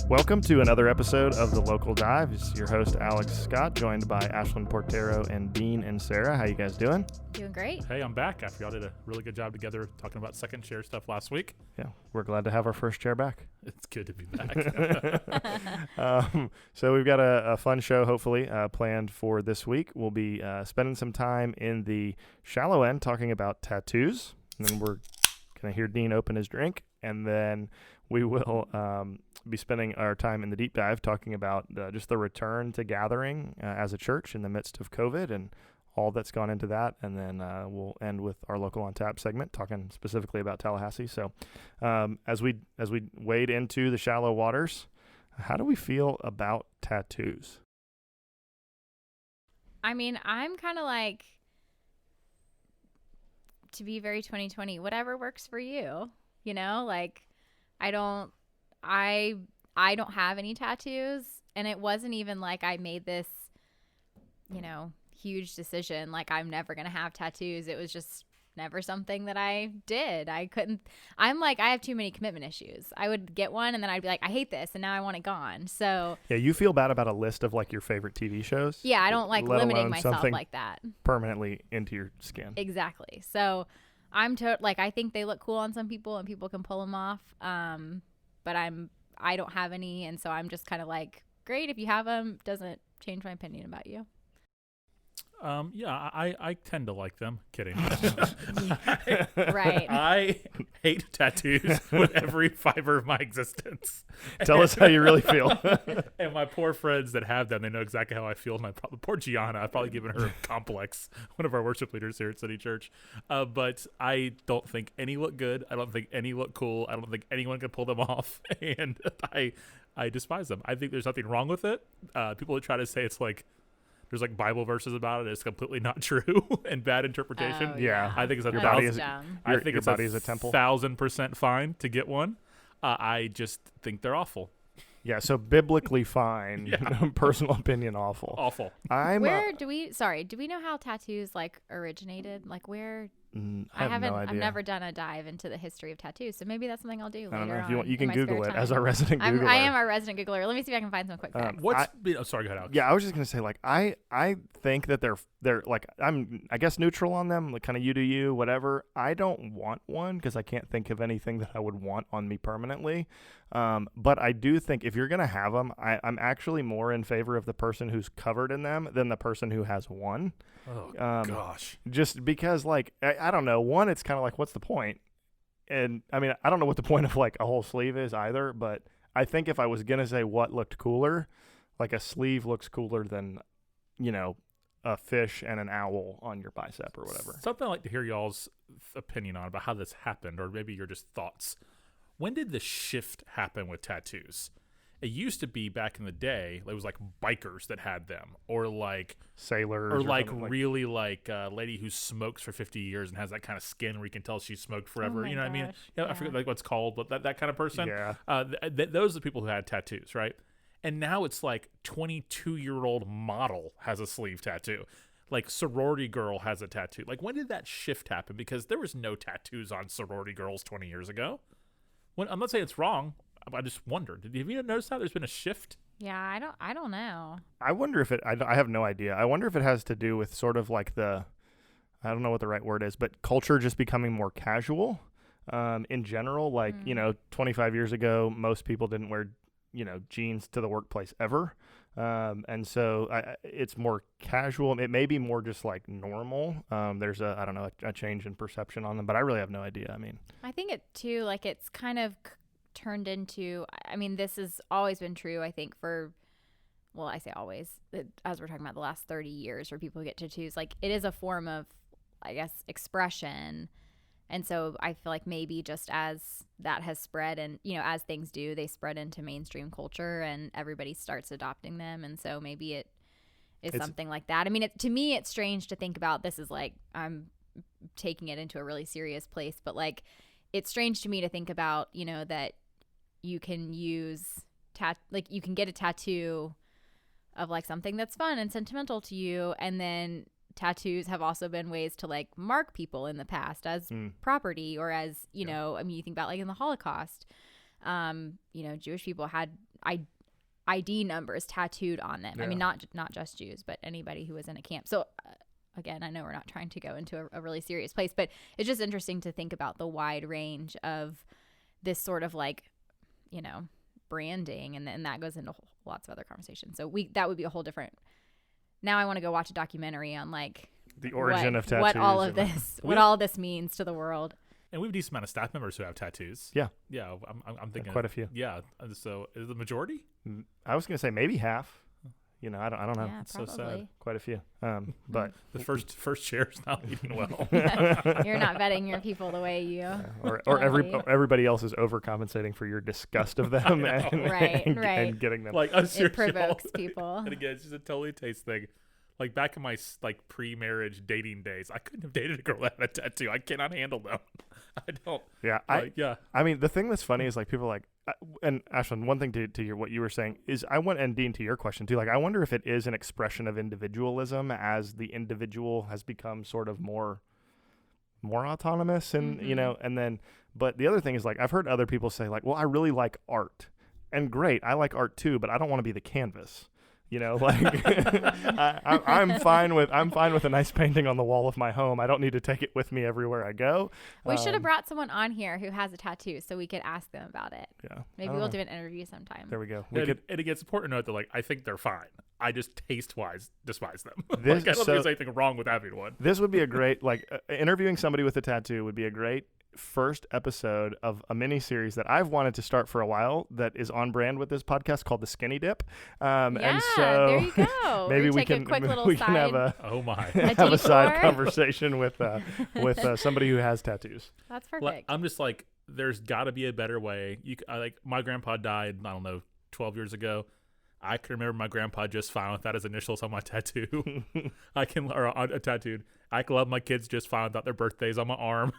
Welcome to another episode of The Local Dive. It's your host, Alex Scott, joined by Ashlyn Portero and Dean and Sarah. How you guys doing? Doing great. Hey, I'm back after y'all did a really good job together talking about second chair stuff last week. Yeah, we're glad to have our first chair back. It's good to be back. So we've got a fun show, hopefully, planned for this week. We'll be spending some time in the shallow end talking about tattoos. And then we're going to hear Dean open his drink. And then we will be spending our time in the deep dive talking about just the return to gathering as a church in the midst of COVID and all that's gone into that. And then we'll end with our Local on Tap segment, talking specifically about Tallahassee. So as we wade into the shallow waters, how do we feel about tattoos? I mean, I'm kind of like, to be very 2020, whatever works for you, you know, like I don't have any tattoos, and it wasn't even like I made this, you know, huge decision. Like I'm never going to have tattoos. It was just never something that I did. I'm like, I have too many commitment issues. I would get one and then I'd be like, I hate this. And now I want it gone. So yeah, you feel bad about a list of like your favorite TV shows. Yeah. I don't like limiting myself like that. Permanently into your skin. Exactly. So I'm like, I think they look cool on some people and people can pull them off. But I don't have any. And so I'm just kind of like, great. If you have them, doesn't change my opinion about you. Yeah, I tend to like them. Kidding. Right. I hate tattoos with every fiber of my existence. Tell us how you really feel. And my poor friends that have them, they know exactly how I feel. And poor Gianna, I've probably given her a complex, one of our worship leaders here at City Church. But I don't think any look good. I don't think any look cool. I don't think anyone can pull them off. And I despise them. I think there's nothing wrong with it. People that try to say it's like, there's like Bible verses about it. It's completely not true and bad interpretation. Oh, yeah. I think it's your body is dumb. I think your it's body is a temple. 1,000% fine to get one. I just think they're awful. Yeah, so biblically fine. Yeah. Personal opinion, awful. Awful. Do we know how tattoos like originated? Like where? I have no idea. I've never done a dive into the history of tattoos, so maybe that's something I'll do later. I don't know if on you want. You in can my Google spare it time. as our resident Googler. I am our resident Googler. Let me see if I can find some quick facts. Sorry, go ahead, Alex. Yeah, I was just gonna say, like, I think that they're like, I guess neutral on them, like kind of you do you, whatever. I don't want one because I can't think of anything that I would want on me permanently. But I do think if you're gonna have them, I'm actually more in favor of the person who's covered in them than the person who has one. Oh gosh. Just because, like, I don't know. One, it's kind of like, what's the point? And I mean, I don't know what the point of like a whole sleeve is either. But I think if I was gonna say what looked cooler, like a sleeve looks cooler than, you know, a fish and an owl on your bicep or whatever. Something I'd like to hear y'all's opinion on about how this happened, or maybe your just thoughts. When did the shift happen with tattoos? It used to be back in the day, it was like bikers that had them, or like sailors, or like really like a lady who smokes for 50 years and has that kind of skin where you can tell she smoked forever. Oh You know what I mean? yeah. I forget like what's called, but that kind of person. Yeah. Those are the people who had tattoos, right? And now it's like 22-year-old model has a sleeve tattoo. Like sorority girl has a tattoo. Like when did that shift happen? Because there was no tattoos on sorority girls 20 years ago. I'm not saying it's wrong. I just wondered. Have you noticed how there's been a shift? Yeah, I don't know. I wonder if I have no idea. I wonder if it has to do with sort of like I don't know what the right word is, but culture just becoming more casual in general. Like, you know, 25 years ago, most people didn't wear, you know, jeans to the workplace ever. And so it's more casual. It may be more just like normal. There's a change in perception on them, but I really have no idea. I mean, I think it too, like it's kind of turned into, I mean, this has always been true, I think, well, I say always, as we're talking about the last 30 years for people who get tattoos, like it is a form of, I guess, expression. And so I feel like maybe just as that has spread and, you know, as things do, they spread into mainstream culture and everybody starts adopting them. And so maybe it's something like that. I mean, to me, it's strange to think about this as like, I'm taking it into a really serious place, but like, it's strange to me to think about, you know, that you can you can get a tattoo of like something that's fun and sentimental to you, and then tattoos have also been ways to like mark people in the past as property or as, you know, I mean, you think about like in the Holocaust, you know, Jewish people had ID numbers tattooed on them. I mean, Yeah. not just Jews, but anybody who was in a camp. So again, I know we're not trying to go into a really serious place, but it's just interesting to think about the wide range of this sort of like, branding, and then that goes into lots of other conversations. So that would be a whole different. Now I want to go watch a documentary on like The origin of tattoos. what all of and- this, what all this means to the world. And we have a decent amount of staff members who have tattoos. Yeah. Yeah. I'm thinking Quite a few. Yeah. So is the majority? I was going to say maybe half. I don't know. Yeah, It's so probably. sad. Quite a few. But The first chair's not leading well. You're not vetting your people the way you. or Totally. everybody else is overcompensating for your disgust of them and, Right, and, right. and getting them. Like I'm It serious. y'all. provokes people. And again, it's just a totally taste thing. Like back in my like pre-marriage dating days, I couldn't have dated a girl that had a tattoo. I cannot handle them. I don't. Yeah, Yeah. I mean, the thing that's funny is like people are like, and Ashlyn, one thing to what you were saying is and Dean, to your question too, like I wonder if it is an expression of individualism as the individual has become sort of more autonomous and, and then, but the other thing is like, I've heard other people say like, well, I really like art, and great. I like art too, but I don't want to be the canvas. Like I'm fine with a nice painting on the wall of my home. I don't need to take it with me everywhere I go. We should have brought someone on here who has a tattoo so we could ask them about it. Yeah. Maybe we'll do an interview sometime. There we go. And it gets important to note that like I think they're fine. I just taste-wise despise them. This- like I don't so- think there's anything wrong with having one. This would be a great, interviewing somebody with a tattoo would be a great first episode of a mini series that I've wanted to start for a while that is on brand with this podcast called The Skinny Dip. And so there you go. maybe we take can a quick little we side. can have a Oh my. have a side detour. conversation with somebody who has tattoos. That's Like, perfect. I'm just like, there's got to be a better way. Like my grandpa died, I don't know, 12 years ago. I can remember my grandpa just fine with that as initials on my tattoo. Tattooed. I can love my kids just fine without their birthdays on my arm,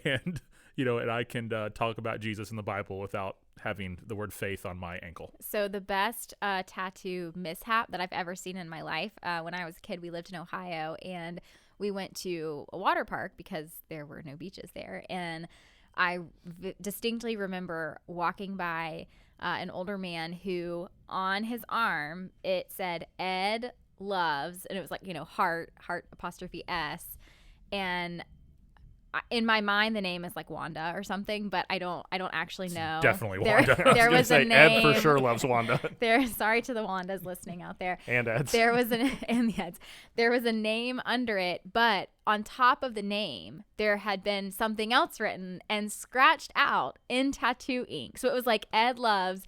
and I can talk about Jesus in the Bible without having the word faith on my ankle. So the best tattoo mishap that I've ever seen in my life, when I was a kid, we lived in Ohio, and we went to a water park because there were no beaches there. And I distinctly remember walking by an older man who on his arm, it said Ed Loves, and it was like, heart apostrophe S. And in my mind, the name is like Wanda or something, but I don't actually know. Definitely There- Wanda. I there gonna was a say Ed for name. sure loves Wanda Sorry to the Wandas listening out there. and Ed's. There was there was a name under it, but on top of the name, there had been something else written and scratched out in tattoo ink. So it was like Ed Loves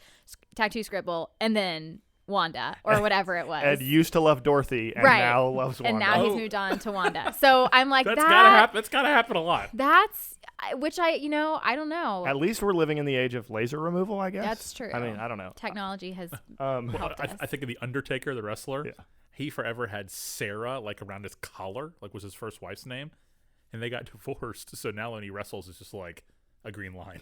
tattoo scribble and then Wanda or whatever it was. Ed used to love Dorothy and Right. now loves Wanda. and now he's Oh. moved on to Wanda. So I'm like, That's gotta happen. That's gotta happen a lot. That's which I don't know. At least we're living in the age of laser removal, I guess. That's true. I mean, I don't know. Technology has I helped us. think of the Undertaker, the wrestler. Yeah. He forever had Sarah like around his collar, like was his first wife's name, and they got divorced. So now when he wrestles, it's just like a green line,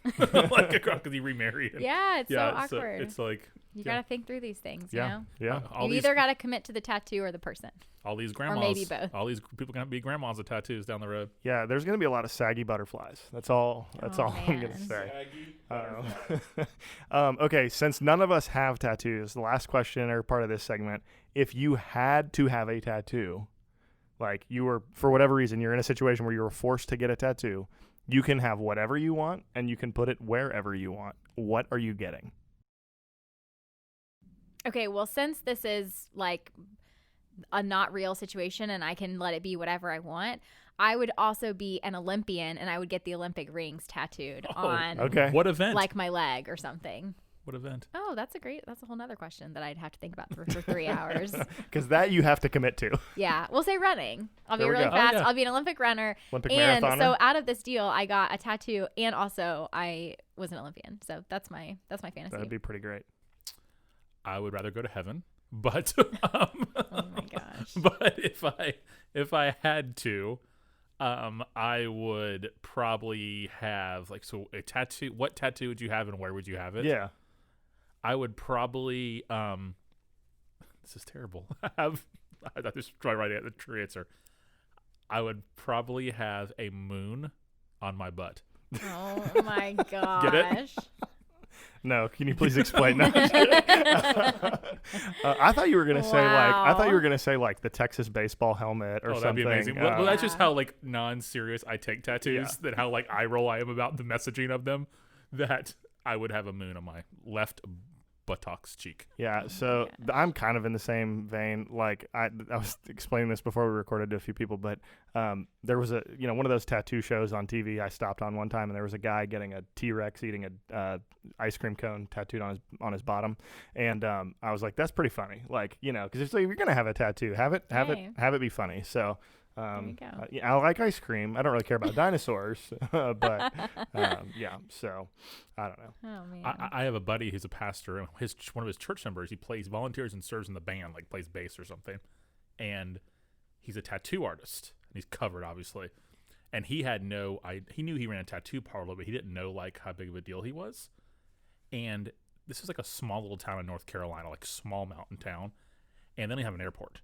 like because he remarried. Yeah, it's so awkward. It's like You yeah. gotta think through these things, Yeah. you know? Yeah. all You these either gotta commit to the tattoo or the person. all these grandmas, maybe both. all these people gonna be grandmas with tattoos down the road. Yeah, there's going to be a lot of saggy butterflies. That's all I'm going to man. say. Okay, since none of us have tattoos, the last question or part of this segment, if you had to have a tattoo, like you were, for whatever reason, you're in a situation where you were forced to get a tattoo, you can have whatever you want and you can put it wherever you want. What are you getting? Okay, well, since this is like a not real situation and I can let it be whatever I want, I would also be an Olympian and I would get the Olympic rings tattooed on Okay. What event? like my leg or something. What event? Oh, that's a whole nother question that I'd have to think about for 3 hours. Because that you have to commit to. Yeah, we'll say running. I'll be There we really go. Oh, fast. yeah. I'll be an Olympic runner. Olympic And marathoner. so out of this deal, I got a tattoo and also I was an Olympian. So that's my fantasy. That'd be pretty great. I would rather go to heaven, but Oh my gosh. but if I had to, I would probably have like a tattoo. What tattoo would you have, and where would you have it? Yeah. I would probably this is terrible. I just try right at the true answer. I would probably have a moon on my butt. Oh my gosh. No, can you please explain that? I thought you were gonna say like the Texas baseball helmet or something. That'd be amazing. Well, that's just how like non-serious I take tattoos. Yeah. That how like eye roll I am about the messaging of them. That I would have a moon on my left buttocks cheek. Yeah, so I'm kind of in the same vein. Like I was explaining this before we recorded to a few people, but there was one of those tattoo shows on TV I stopped on one time, and there was a guy getting a T-Rex eating a ice cream cone tattooed on his bottom, and I was like, that's pretty funny. Like, because if you're gonna have a tattoo, have it be funny. So. I like ice cream. I don't really care about dinosaurs, but yeah. So I don't know. Oh man. I have a buddy who's a pastor, and one of his church members, he volunteers and serves in the band, like plays bass or something, and he's a tattoo artist, and he's covered obviously, and he knew he ran a tattoo parlor, but he didn't know like how big of a deal he was, and this is like a small little town in North Carolina, like small mountain town, and then they have an airport.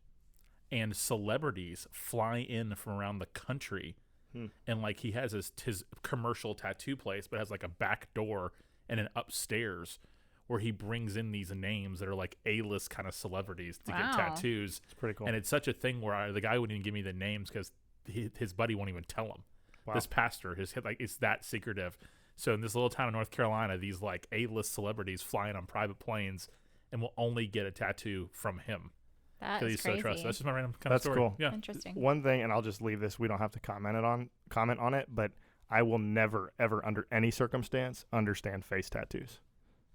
And celebrities fly in from around the country, and like he has his commercial tattoo place, but has like a back door and an upstairs where he brings in these names that are like A-list kind of celebrities to get tattoos. It's pretty cool. And it's such a thing where the guy wouldn't even give me the names because his buddy won't even tell him. Wow. This pastor, it's that secretive. So in this little town in North Carolina, these like A-list celebrities flying on private planes and will only get a tattoo from him. That is crazy. So trusted. That's just my random kind of story. That's cool. Yeah. Interesting. One thing, and I'll just leave this. We don't have to comment on it, but I will never, ever, under any circumstance, understand face tattoos.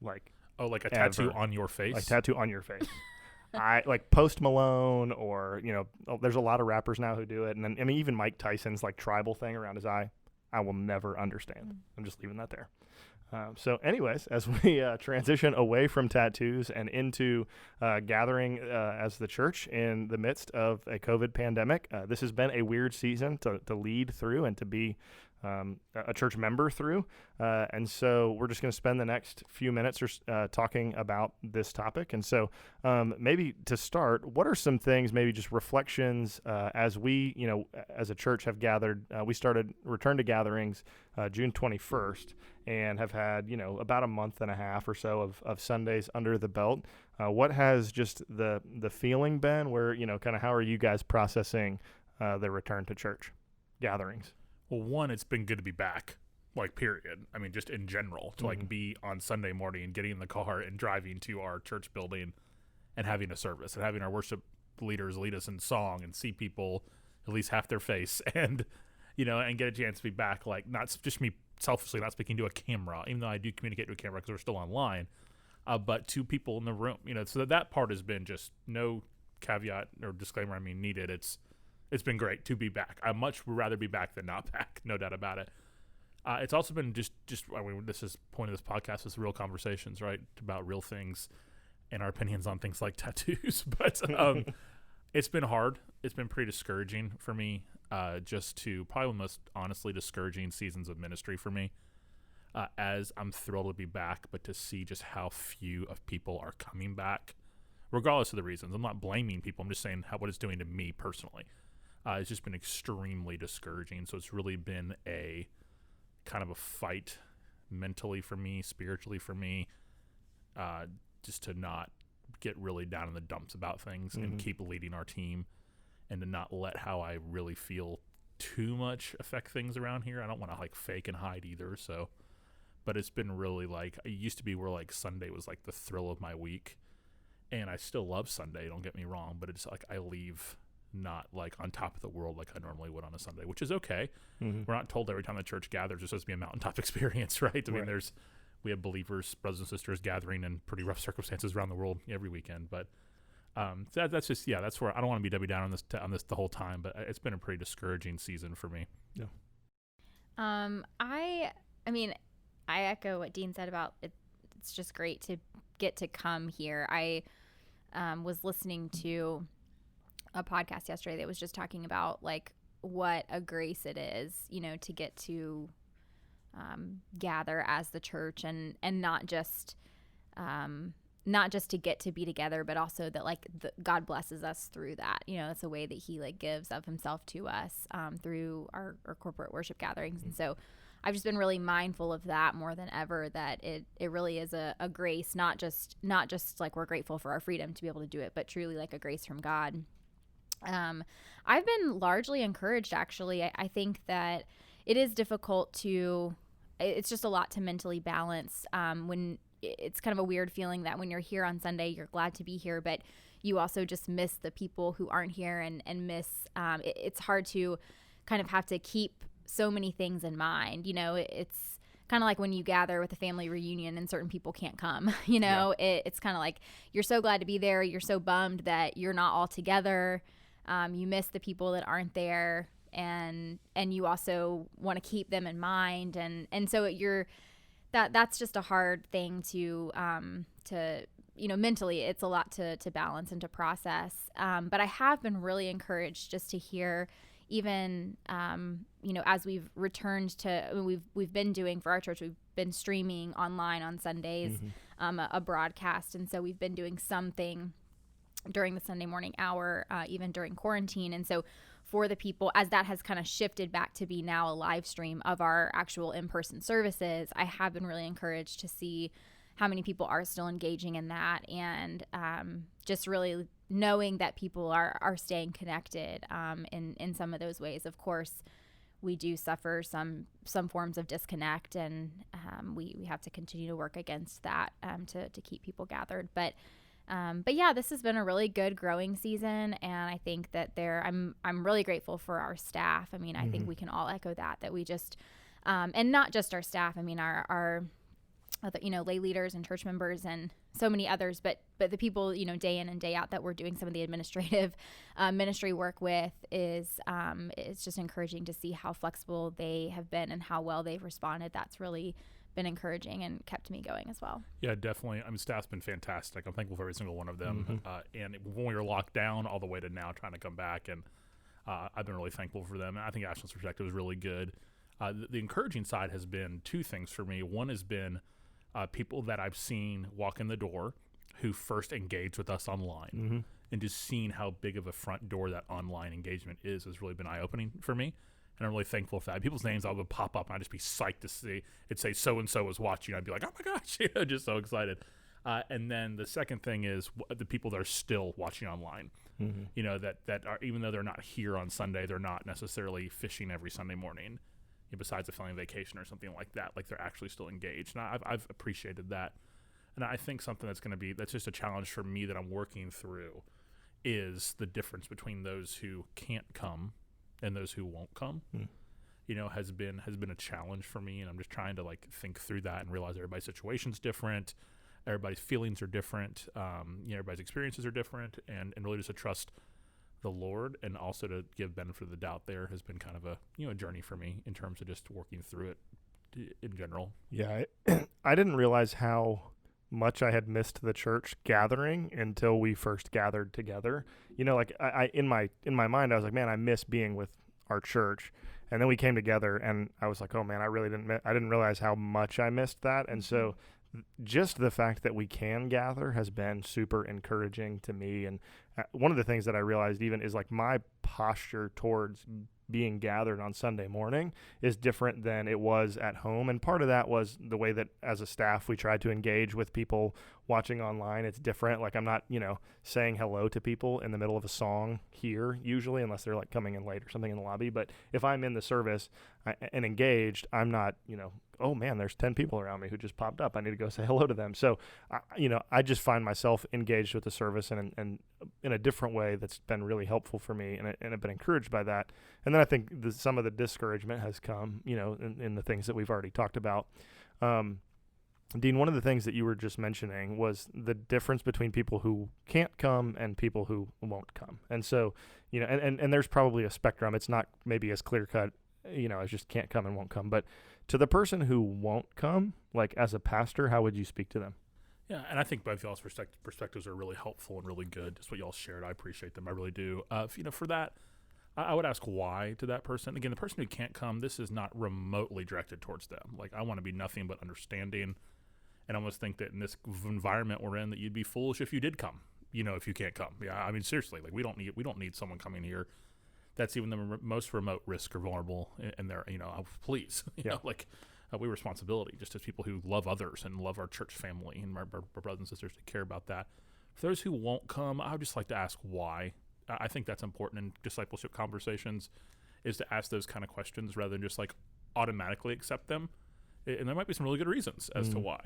Like a ever. Tattoo on your face. Like tattoo on your face. I like Post Malone, or there's a lot of rappers now who do it, and then even Mike Tyson's like tribal thing around his eye. I will never understand. I'm just leaving that there. So anyways, as we transition away from tattoos and into gathering as the church in the midst of a COVID pandemic, this has been a weird season to lead through and to be a church member through. And so we're just going to spend the next few minutes talking about this topic. And so maybe to start, what are some things, maybe just reflections as we, as a church have gathered, we returned to gatherings June 21st and have had, about a month and a half or so of Sundays under the belt. What has just the feeling been where, kind of how are you guys processing the return to church gatherings? Well, one, it's been good to be back, like, period. I mean, just in general, to, like, be on Sunday morning and getting in the car and driving to our church building and having a service and having our worship leaders lead us in song and see people, at least half their face, and, and get a chance to be back, like, not just me selfishly not speaking to a camera, even though I do communicate to a camera because we're still online, but to people in the room, so that part has been just no caveat or disclaimer, needed. It's been great to be back. I'd much rather be back than not back, no doubt about it. It's also been just this is the point of this podcast is real conversations, right, about real things and our opinions on things like tattoos. But it's been hard. It's been pretty discouraging for me, just to probably the most honestly discouraging seasons of ministry for me, as I'm thrilled to be back, but to see just how few of people are coming back, regardless of the reasons. I'm not blaming people. I'm just saying what it's doing to me personally. It's just been extremely discouraging. So it's really been a kind of a fight mentally for me, spiritually for me, just to not get really down in the dumps about things and keep leading our team and to not let how I really feel too much affect things around here. I don't want to like fake and hide either. So, but it's been really like, it used to be where like Sunday was like the thrill of my week, and I still love Sunday, don't get me wrong, but it's like I leave not like on top of the world like I normally would on a Sunday, which is okay. We're not told every time the church gathers it's supposed to be a mountaintop experience, right? I mean, we have believers, brothers and sisters gathering in pretty rough circumstances around the world every weekend, but that's just, that's where I don't want to be Debbie down on this the whole time, but it's been a pretty discouraging season for me. Yeah. I echo what Dean said about it. It's just great to get to come here. I was listening to a podcast yesterday that was just talking about like what a grace it is, to get to gather as the church and not just to get to be together, but also that like God blesses us through that. It's a way that he like gives of himself to us through our corporate worship gatherings. And so I've just been really mindful of that more than ever, that it really is a grace, not just like we're grateful for our freedom to be able to do it, but truly like a grace from God. I've been largely encouraged, actually. I think that it is difficult it's just a lot to mentally balance when it's kind of a weird feeling that when you're here on Sunday, you're glad to be here, but you also just miss the people who aren't here and miss, it's hard to kind of have to keep so many things in mind. It's kind of like when you gather with a family reunion and certain people can't come, it's kind of like you're so glad to be there. You're so bummed that you're not all together. You miss the people that aren't there, and you also want to keep them in mind. And so that's just a hard thing to mentally, it's a lot to balance and to process. But I have been really encouraged just to hear, even, as we've returned to, we've been doing for our church, we've been streaming online on Sundays, a broadcast. And so we've been doing something during the Sunday morning hour, even during quarantine. And so for the people, as that has kind of shifted back to be now a live stream of our actual in-person services, I have been really encouraged to see how many people are still engaging in that, and just really knowing that people are staying connected in some of those ways. Of course, we do suffer some forms of disconnect, and we have to continue to work against that to keep people gathered. But yeah, this has been a really good growing season, and I think that I'm really grateful for our staff. I mean, I think we can all echo that we just, and not just our staff. I mean, our lay leaders and church members and so many others, but the people, day in and day out that we're doing some of the administrative ministry work with it's just encouraging to see how flexible they have been and how well they've responded. That's really been encouraging and kept me going as well. Yeah, definitely. I mean, staff's been fantastic. I'm thankful for every single one of them. And when we were locked down all the way to now trying to come back, and I've been really thankful for them. And I think Ashland's perspective is really good. The encouraging side has been two things for me. One has been people that I've seen walk in the door who first engaged with us online, and just seeing how big of a front door that online engagement is has really been eye-opening for me. And I'm really thankful for that. People's names would pop up, and I'd just be psyched to see it say so-and-so was watching. I'd be like, oh my gosh, just so excited. And then the second thing is the people that are still watching online, that are, even though they're not here on Sunday, they're not necessarily fishing every Sunday morning, besides a family vacation or something like that. Like, they're actually still engaged. And I've appreciated that. And I think something that's just a challenge for me that I'm working through is the difference between those who can't come and those who won't come, has been a challenge for me. And I'm just trying to think through that and realize everybody's situation's different. Everybody's feelings are different. Everybody's experiences are different, and really just to trust the Lord, and also to give benefit of the doubt there has been kind of a journey for me in terms of just working through it in general. Yeah. I didn't realize how much I had missed the church gathering until we first gathered together. I in my mind, I was like, man, I miss being with our church. And then we came together, and I was like, oh man, I didn't realize how much I missed that. And so just the fact that we can gather has been super encouraging to me. And one of the things that I realized even is my posture towards being gathered on Sunday morning is different than it was at home. And part of that was the way that as a staff, we tried to engage with people watching online. It's different. I'm not, saying hello to people in the middle of a song here usually, unless they're coming in late or something in the lobby. But if I'm in the service and engaged, I'm not, oh man, there's 10 people around me who just popped up. I need to go say hello to them. So, I just find myself engaged with the service and in a different way that's been really helpful for me, and I've been encouraged by that. And then I think some of the discouragement has come, in the things that we've already talked about. Dean, one of the things that you were just mentioning was the difference between people who can't come and people who won't come. And so, and there's probably a spectrum. It's not maybe as clear cut, as just can't come and won't come. But to the person who won't come, as a pastor, how would you speak to them? Yeah, and I think both y'all's perspectives are really helpful and really good. Just what y'all shared, I appreciate them. I really do. For that, I would ask why to that person. Again, the person who can't come, this is not remotely directed towards them. I want to be nothing but understanding, and I almost think that in this environment we're in, that you'd be foolish if you did come. If you can't come. Yeah, I mean seriously, we don't need someone coming here that's even the most remote risk or vulnerable in their, please, we have responsibility just as people who love others and love our church family and our brothers and sisters to care about that. For those who won't come, I would just like to ask why. I think that's important in discipleship conversations, is to ask those kind of questions rather than just like automatically accept them. And there might be some really good reasons as to why,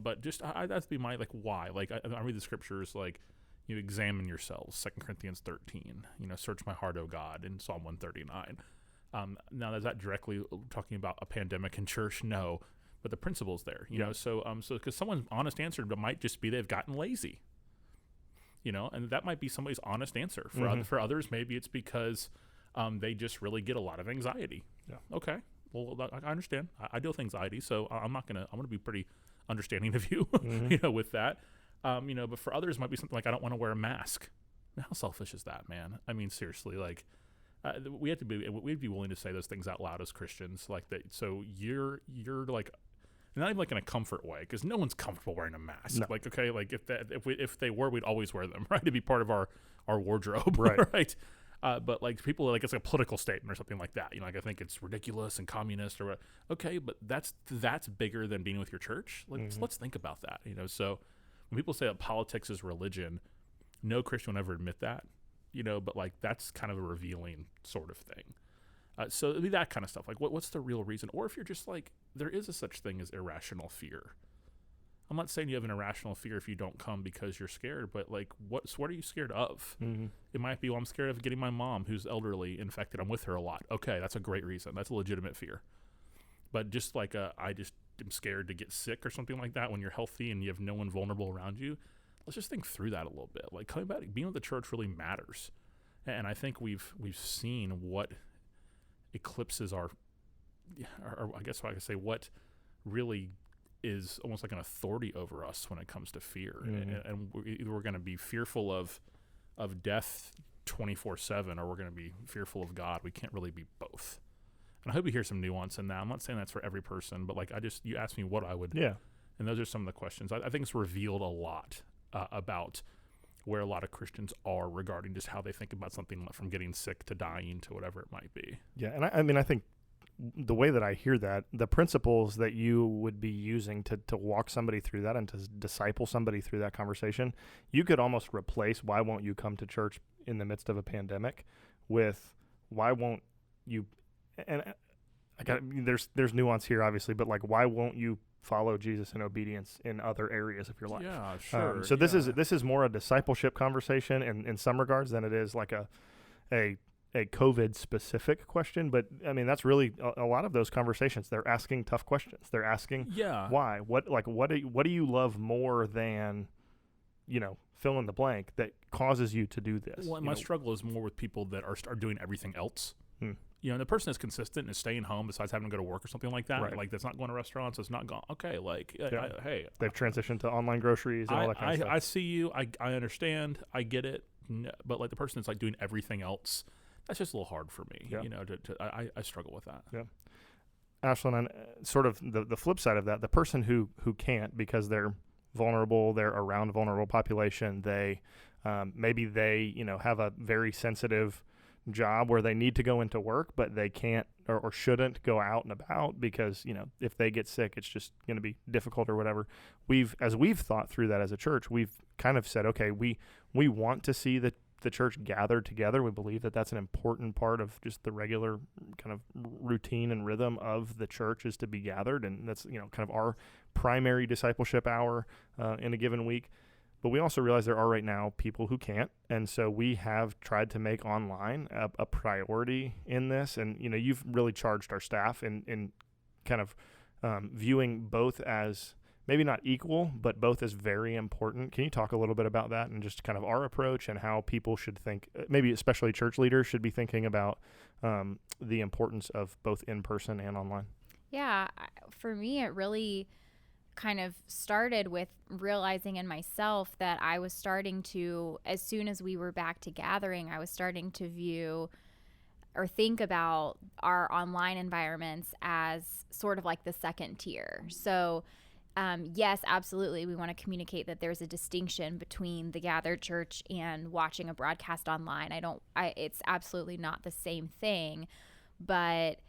but just that'd be my, like, why. Like, I read the scriptures, like, you examine yourselves, 2 Corinthians 13, search my heart, O God, in Psalm 139. Now, is that directly talking about a pandemic in church? No, but the principle's there, so because someone's honest answer might just be they've gotten lazy, and that might be somebody's honest answer. For others, maybe it's because they just really get a lot of anxiety. Yeah. Okay. Well, I understand. I deal with anxiety, so I'm going to be pretty understanding of you, with that. But for others, it might be something like, I don't want to wear a mask. How selfish is that, man? I mean, seriously, like, we'd be willing to say those things out loud as Christians, like that. So you're like, not even like in a comfort way, because no one's comfortable wearing a mask. No. Like, okay, like if they were, we'd always wear them, right? To be part of our wardrobe, right? Right. But like people, like, it's like a political statement or something like that. Like, I think it's ridiculous and communist or what. Okay, but that's bigger than being with your church. Like, let's think about that. So when people say that politics is religion, no Christian will ever admit that. But like that's kind of a revealing sort of thing. So it'd be that kind of stuff. Like, what's the real reason? Or if you're just like, there is a such thing as irrational fear. I'm not saying you have an irrational fear if you don't come because you're scared, but like, what are you scared of? It might be, well, I'm scared of getting my mom, who's elderly, infected. I'm with her a lot. Okay, that's a great reason. That's a legitimate fear. But just like, I just am scared to get sick or something like that when you're healthy and you have no one vulnerable around you. Let's just think through that a little bit. Like, coming back, being with the church really matters. And I think we've seen what eclipses or I guess I could say what really is almost like an authority over us when it comes to fear. And we're going to be fearful of death 24/7, or we're going to be fearful of God. We can't really be both. And I hope you hear some nuance in that. I'm not saying that's for every person, but like, you asked me what I would. Yeah. And those are some of the questions. I think it's revealed a lot about where a lot of Christians are regarding just how they think about something, from getting sick to dying to whatever it might be. Yeah. And I mean, I think the way that I hear that, the principles that you would be using to walk somebody through that and to disciple somebody through that conversation, you could almost replace why won't you come to church in the midst of a pandemic with why won't you, and there's nuance here obviously, but like, why won't you follow Jesus in obedience in other areas of your life? Yeah, sure. So this is more a discipleship conversation in some regards than it is like a COVID specific question. But I mean, that's really a lot of those conversations. They're asking tough questions. They're asking why, what do you love more than, fill in the blank that causes you to do this? Well, my struggle is more with people that are doing everything else. The person is consistent and is staying home besides having to go to work or something like that. Right. Like, that's not going to restaurants. It's not going. Okay, like, hey, they've transitioned to online groceries and all that kind of stuff. I see you. I understand. I get it. No, but like, the person that's like doing everything else, that's just a little hard for me. Yeah. I struggle with that. Yeah. Ashlyn, and sort of the flip side of that, the person who can't because they're vulnerable, they're around vulnerable population, they maybe they have a very sensitive job where they need to go into work, but they can't or shouldn't go out and about because if they get sick, it's just going to be difficult or whatever. As we've thought through that as a church, we've kind of said, okay, we want to see the church gathered together. We believe that that's an important part of just the regular kind of routine and rhythm of the church is to be gathered, and that's kind of our primary discipleship hour in a given week. But we also realize there are right now people who can't, and so we have tried to make online a priority in this. And you've really charged our staff in kind of viewing both as maybe not equal, but both as very important. Can you talk a little bit about that and just kind of our approach and how people should think, maybe especially church leaders should be thinking about the importance of both in person and online? Yeah, for me, it really kind of started with realizing in myself that I was starting to, as soon as we were back to gathering, I was starting to view or think about our online environments as sort of like the second tier. So yes, absolutely. We want to communicate that there's a distinction between the gathered church and watching a broadcast online. It's absolutely not the same thing. But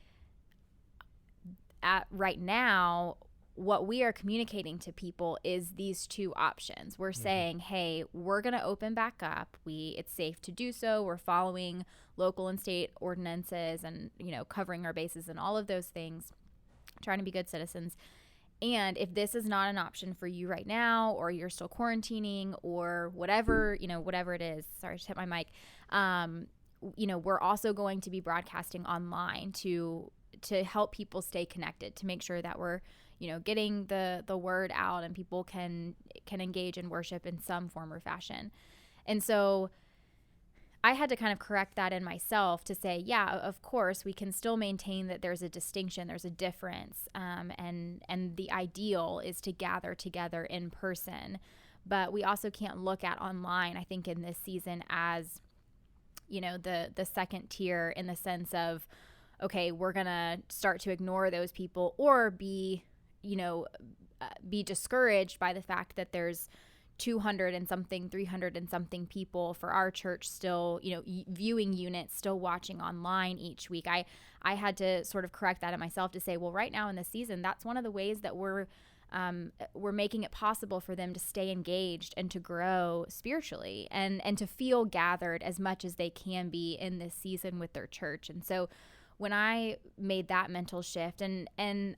right now, what we are communicating to people is these two options. We're saying, hey, we're going to open back up. It's safe to do so. We're following local and state ordinances and, covering our bases and all of those things, trying to be good citizens. And if this is not an option for you right now, or you're still quarantining or whatever, whatever it is, sorry, I just hit my mic. We're also going to be broadcasting online to help people stay connected, to make sure that we're, getting the word out and people can engage in worship in some form or fashion. And so I had to kind of correct that in myself to say, yeah, of course, we can still maintain that there's a distinction, there's a difference, and the ideal is to gather together in person. But we also can't look at online, I think, in this season as, the second tier, in the sense of, okay, we're going to start to ignore those people or be discouraged by the fact that there's 200 and something, 300 and something people for our church still, viewing units, still watching online each week. I had to sort of correct that in myself to say, well, right now in the season, that's one of the ways that we're making it possible for them to stay engaged and to grow spiritually and to feel gathered as much as they can be in this season with their church. And so when I made that mental shift, and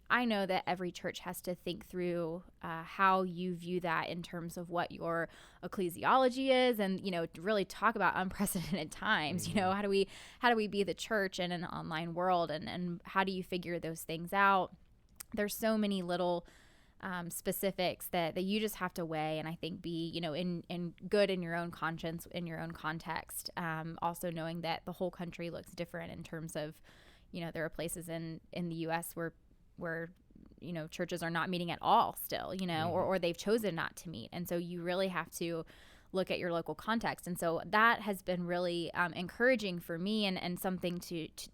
I know that every church has to think through how you view that in terms of what your ecclesiology is, and really talk about unprecedented times. How do we be the church in an online world, and how do you figure those things out? There's so many little specifics that you just have to weigh, and I think be in good in your own conscience, in your own context. Also knowing that the whole country looks different in terms of there are places in the U.S. where churches are not meeting at all still, or they've chosen not to meet. And so you really have to look at your local context. And so that has been really encouraging for me, and something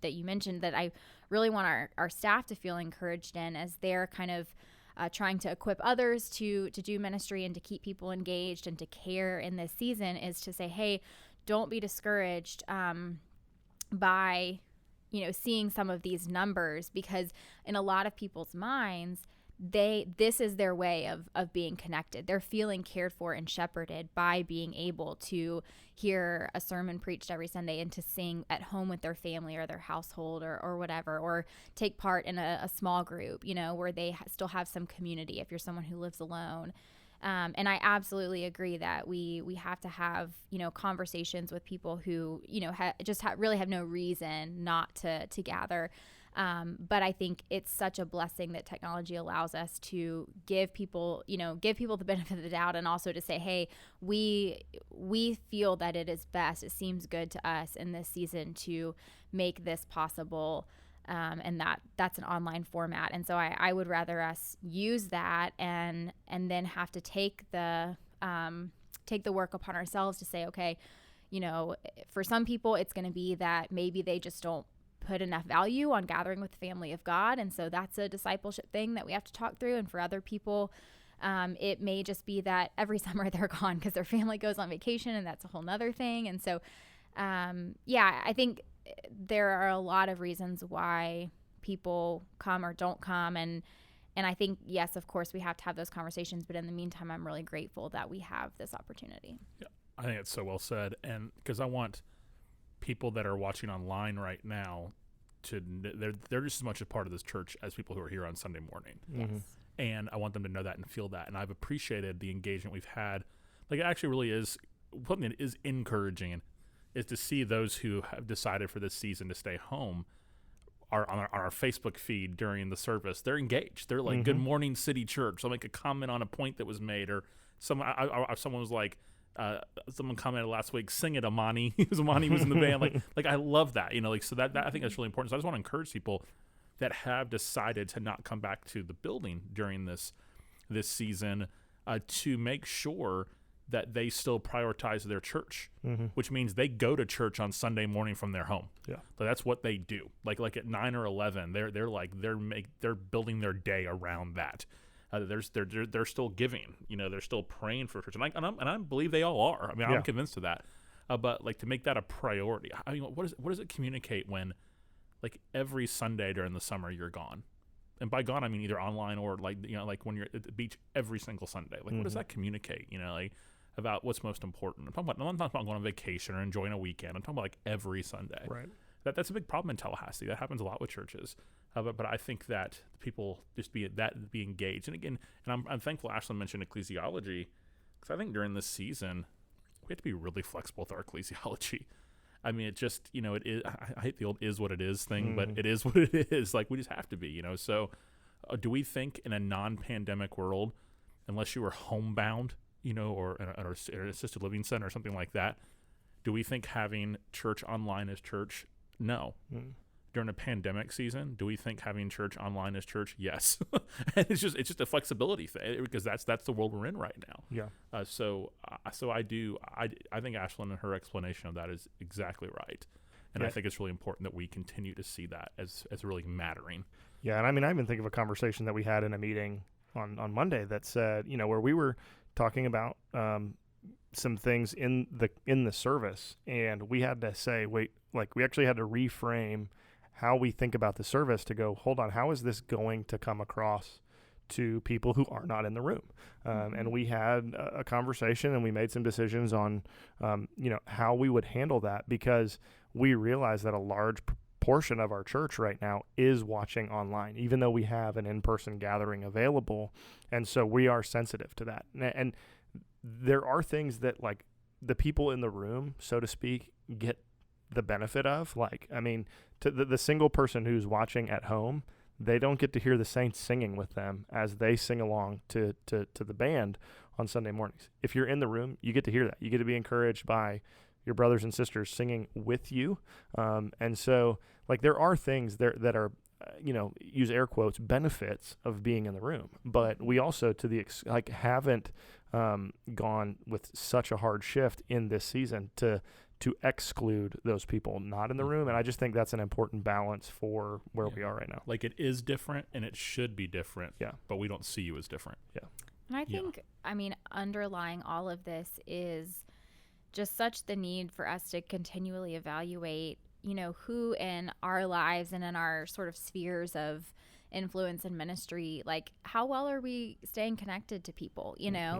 that you mentioned that I really want our staff to feel encouraged in, as they're kind of trying to equip others to do ministry and to keep people engaged and to care in this season, is to say, hey, don't be discouraged by seeing some of these numbers, because in a lot of people's minds, this is their way of being connected. They're feeling cared for and shepherded by being able to hear a sermon preached every Sunday and to sing at home with their family or their household or whatever, or take part in a small group, where they still have some community if you're someone who lives alone. And I absolutely agree that we have to have, conversations with people who, really have no reason not to gather. But I think it's such a blessing that technology allows us to give people the benefit of the doubt, and also to say, hey, we feel that it is best. It seems good to us in this season to make this possible. And that's an online format. And so I would rather us use that and then have to take the work upon ourselves to say, okay, for some people it's going to be that maybe they just don't put enough value on gathering with the family of God. And so that's a discipleship thing that we have to talk through. And for other people, it may just be that every summer they're gone because their family goes on vacation, and that's a whole nother thing. And so, I think there are a lot of reasons why people come or don't come. And I think, yes, of course, we have to have those conversations. But in the meantime, I'm really grateful that we have this opportunity. Yeah, I think it's so well said. And because I want people that are watching online right now they're just as much a part of this church as people who are here on Sunday morning. Yes. And I want them to know that and feel that. And I've appreciated the engagement we've had. Like, it actually really is something that is encouraging, is to see those who have decided for this season to stay home are on our Facebook feed during the service. They're engaged. They're like, Good morning, City Church. They'll make a comment on a point that was made, or someone was like, someone commented last week, sing it, Amani. Amani was in the band. Like I love that, so that I think that's really important. So I just want to encourage people that have decided to not come back to the building during this season to make sure that they still prioritize their church, which means they go to church on Sunday morning from their home. Yeah, so that's what they do. Like at 9 or 11, they're building their day around that. they're still giving. They're still praying for church, and I believe they all are. I mean, I'm convinced of that. But like to make that a priority, I mean, what does it communicate when, like every Sunday during the summer you're gone, and by gone I mean either online or like when you're at the beach every single Sunday. Like what does that communicate? Like about what's most important. I'm not talking about going on vacation or enjoying a weekend. I'm talking about like every Sunday. Right. That's a big problem in Tallahassee. That happens a lot with churches. But I think that people just be engaged. And again, I'm thankful Ashlyn mentioned ecclesiology, because I think during this season we have to be really flexible with our ecclesiology. I mean, it just, it is, I hate the old is what it is thing, but it is what it is. Like, we just have to be, So do we think in a non-pandemic world, unless you were homebound, or an assisted living center or something like that, do we think having church online is church? No. During a pandemic season, do we think having church online is church? Yes. And it's just a flexibility thing, because that's the world we're in right now. Yeah. So I think Ashlyn and her explanation of that is exactly right. And I think it's really important that we continue to see that as really mattering. Yeah. And I mean, I even think of a conversation that we had in a meeting on Monday that said, where we were talking about some things in the service, and we had to say, wait, like we actually had to reframe how we think about the service to go, hold on, how is this going to come across to people who are not in the room? And we had a conversation, and we made some decisions on, how we would handle that, because we realized that a large portion of our church right now is watching online, even though we have an in-person gathering available. And so we are sensitive to that. And there are things that, like, the people in the room, so to speak, get the benefit of. Like, I mean, to the single person who's watching at home, they don't get to hear the saints singing with them as they sing along to the band on Sunday mornings. If you're in the room, you get to hear that. You get to be encouraged by your brothers and sisters singing with you. And so, like, there are things there that are, use air quotes, benefits of being in the room. But we also, haven't gone with such a hard shift in this season to exclude those people not in the room. And I just think that's an important balance for where we are right now. Like, it is different and it should be different. Yeah. But we don't see you as different. Yeah. And I think, underlying all of this is just such the need for us to continually evaluate, who in our lives and in our sort of spheres of influence and ministry, like, how well are we staying connected to people,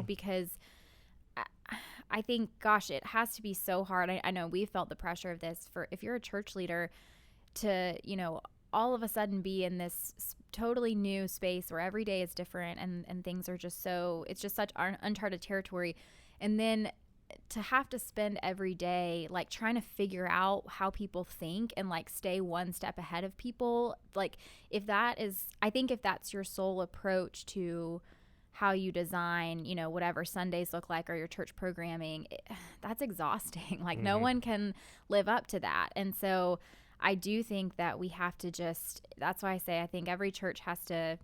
because I think, gosh, it has to be so hard. I know we've felt the pressure of this if you're a church leader to, all of a sudden be in this totally new space where every day is different and things are just it's just such uncharted territory. And then to have to spend every day, like, trying to figure out how people think and, like, stay one step ahead of people. Like, if that's your sole approach to how you design, whatever Sundays look like or your church programming, that's exhausting. Like, no one can live up to that. And so I do think that we have to that's why I say I think every church has to,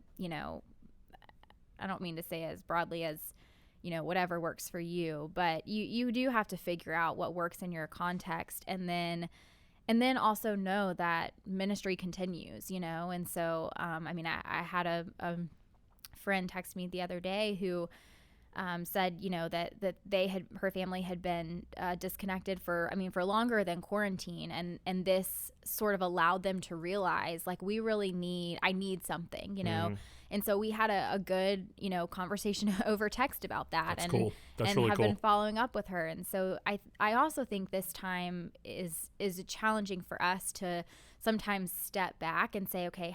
I don't mean to say as broadly as, whatever works for you, but you do have to figure out what works in your context, and then also know that ministry continues, and so, I had a friend text me the other day who said, that her family had been disconnected for longer than quarantine, and this sort of allowed them to realize, like, I need something, and so we had a good, conversation over text about that. That's cool. That's really have cool. Been following up with her. And so I also think this time is challenging for us to sometimes step back and say, okay,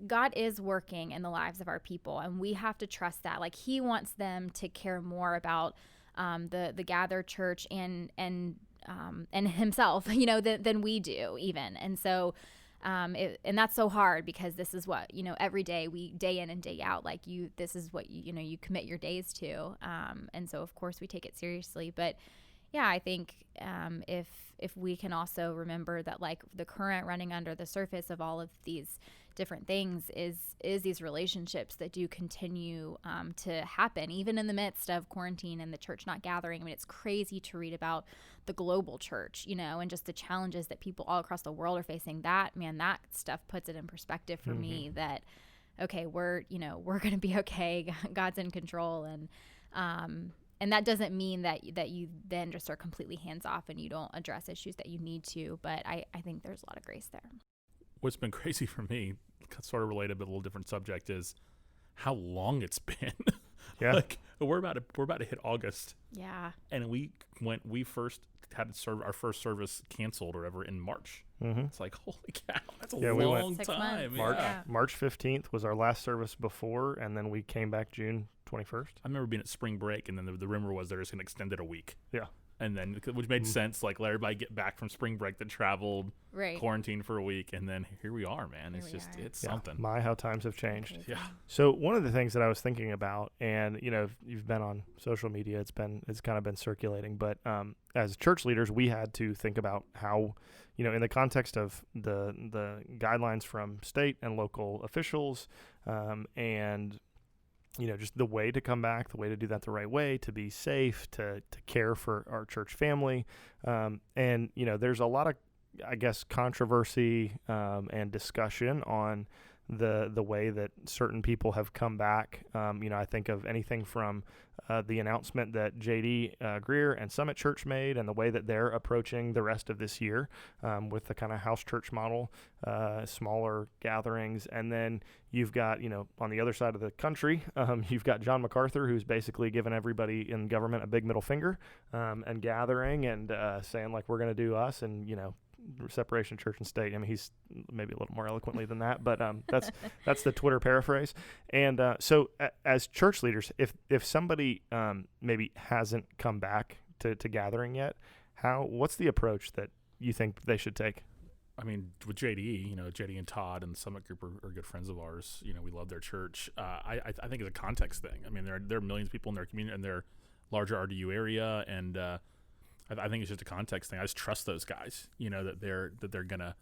God is working in the lives of our people, and we have to trust that. Like, He wants them to care more about the gathered church and Himself, than we do even. And so, and that's so hard, because this is what, every day day in and day out, like, this is what you commit your days to. And so of course we take it seriously, but yeah, I think if we can also remember that, like, the current running under the surface of all of these different things is these relationships that do continue to happen, even in the midst of quarantine and the church not gathering. I mean, it's crazy to read about the global church, and just the challenges that people all across the world are facing. That stuff puts it in perspective for me that, okay, we're going to be okay. God's in control. And that doesn't mean that you then just are completely hands off and you don't address issues that you need to. But I think there's a lot of grace there. What's been crazy for me, sort of related but a little different subject, is how long it's been. Yeah. Like we're about to hit August. Yeah. And we first had our first service canceled or whatever in March. Mm-hmm. It's like, holy cow, that's a Yeah, we went long 6 time. months. Yeah. March 15th was our last service before, and then we came back June 21st. I remember being at spring break, and then the rumor was they're just going to extend it a week. Yeah. And then, which made sense, like let everybody get back from spring break that traveled, Right. quarantined for a week, and then here we are, man. It's just, it's Yeah. something. My, how times have changed. Crazy. Yeah. So one of the things that I was thinking about, and if you've been on social media, it's kind of been circulating, but as church leaders, we had to think about how, in the context of the guidelines from state and local officials, and just the way to come back, the way to do that the right way, to be safe, to care for our church family, and there's a lot of, I guess, controversy and discussion on the way that certain people have come back. I think of anything from the announcement that J.D. Greer and Summit Church made, and the way that they're approaching the rest of this year with the kind of house church model, smaller gatherings. And then you've got, on the other side of the country, you've got John MacArthur, who's basically given everybody in government a big middle finger and gathering and saying, like, we're going to do us, and, separation of church and state. I mean, he's maybe a little more eloquently than that, but that's the Twitter paraphrase. And so as church leaders, if somebody maybe hasn't come back to gathering yet, what's the approach that you think they should take? I mean, with JD, JD and Todd and the Summit Group are good friends of ours. We love their church. I think it's a context thing. I mean, there are millions of people in their community, in their larger RDU area, and I think it's just a context thing. I just trust those guys, that they're gonna,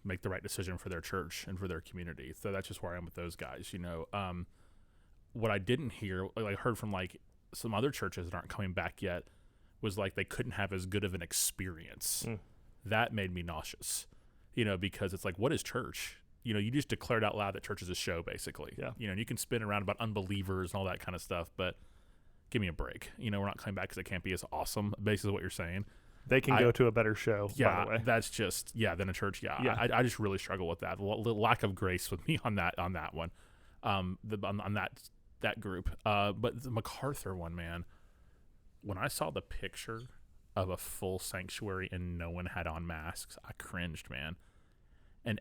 make the right decision for their church and for their community. So that's just where I am with those guys. What I didn't hear, I heard from like some other churches that aren't coming back yet, was like they couldn't have as good of an experience. That made me nauseous, because it's like, what is church? You just declared out loud that church is a show, basically. Yeah. And you can spin around about unbelievers and all that kind of stuff, but give me a break. We're not coming back because it can't be as awesome, basically what you're saying. They can go to a better show, yeah, by the way. that's just, than a church. Yeah. I just really struggle with that. Lack of grace with me on that one, on that group. But the MacArthur one, man, when I saw the picture of a full sanctuary and no one had on masks, I cringed, man. And